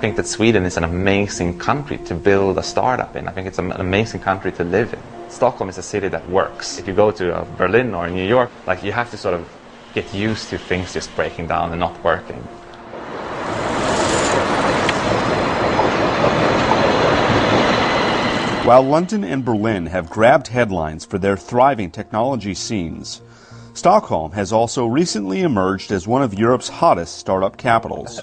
think that Sweden is an amazing country to build a startup in. I think it's an amazing country to live in. Stockholm is a city that works. If you go to Berlin or New York, like, you have to sort of get used to things just breaking down and not working. While London and Berlin have grabbed headlines for their thriving technology scenes, Stockholm has also recently emerged as one of Europe's hottest startup capitals.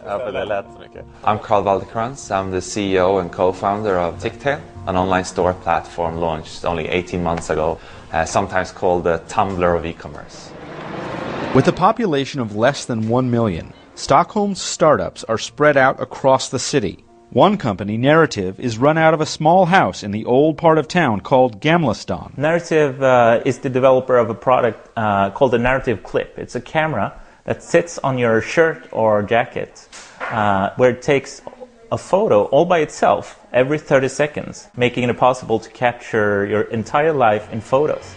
I'm Carl Waldekrans. I'm the CEO and co-founder of Tieng, an online store platform launched only 18 months ago, sometimes called the Tumblr of e-commerce. With a population of less than 1 million, Stockholm's startups are spread out across the city. One company, Narrative, is run out of a small house in the old part of town called Gamlestan. Narrative is the developer of a product called the Narrative Clip. It's a camera that sits on your shirt or jacket where it takes a photo all by itself every 30 seconds, making it possible to capture your entire life in photos.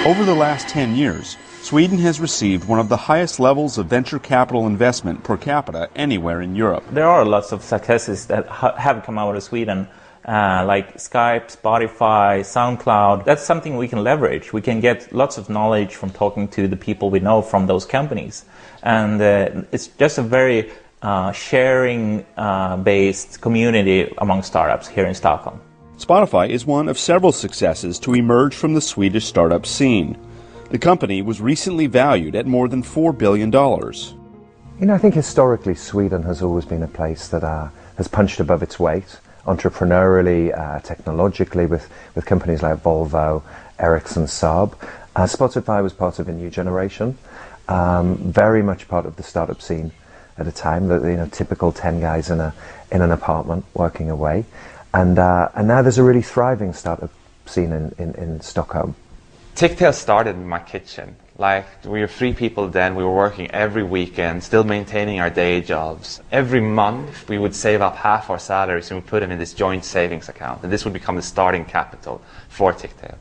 Over the last 10 years, Sweden has received one of the highest levels of venture capital investment per capita anywhere in Europe. There are lots of successes that have come out of Sweden, like Skype, Spotify, SoundCloud. That's something we can leverage. We can get lots of knowledge from talking to the people we know from those companies. And it's just a very sharing-based community among startups here in Stockholm. Spotify is one of several successes to emerge from the Swedish startup scene. The company was recently valued at more than $4 billion. You know, I think historically Sweden has always been a place that has punched above its weight, entrepreneurially, technologically, with companies like Volvo, Ericsson, Saab. Spotify was part of a new generation, very much part of the startup scene at a time, that, typical 10 guys in an apartment working away. And now there's a really thriving startup scene in Stockholm. Tieng started in my kitchen. Like, we were 3 people then, we were working every weekend, still maintaining our day jobs. Every month we would save up half our salaries and we put them in this joint savings account, and this would become the starting capital for Tieng.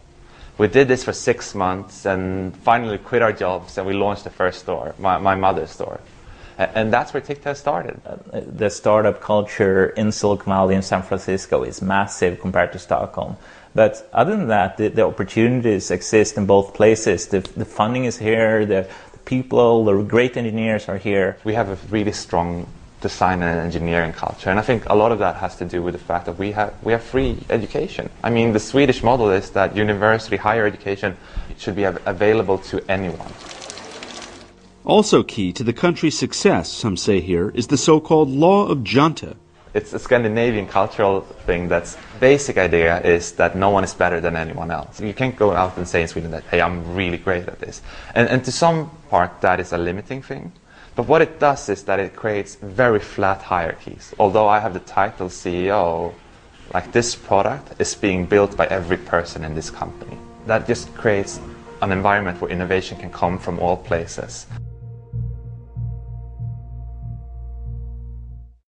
We did this for 6 months and finally quit our jobs, and we launched the first store, my mother's store. And that's where Tieng started. The startup culture in Silicon Valley and San Francisco is massive compared to Stockholm. But other than that, the opportunities exist in both places. The funding is here, the people, the great engineers are here. We have a really strong design and engineering culture, and I think a lot of that has to do with the fact that we have free education. I mean, the Swedish model is that university, higher education should be available to anyone. Also key to the country's success, some say here, is the so-called law of junta. It's a Scandinavian cultural thing. That's basic idea is that no one is better than anyone else. You can't go out and say in Sweden that, hey, I'm really great at this. And to some part that is a limiting thing. But what it does is that it creates very flat hierarchies. Although I have the title CEO, like, this product is being built by every person in this company. That just creates an environment where innovation can come from all places.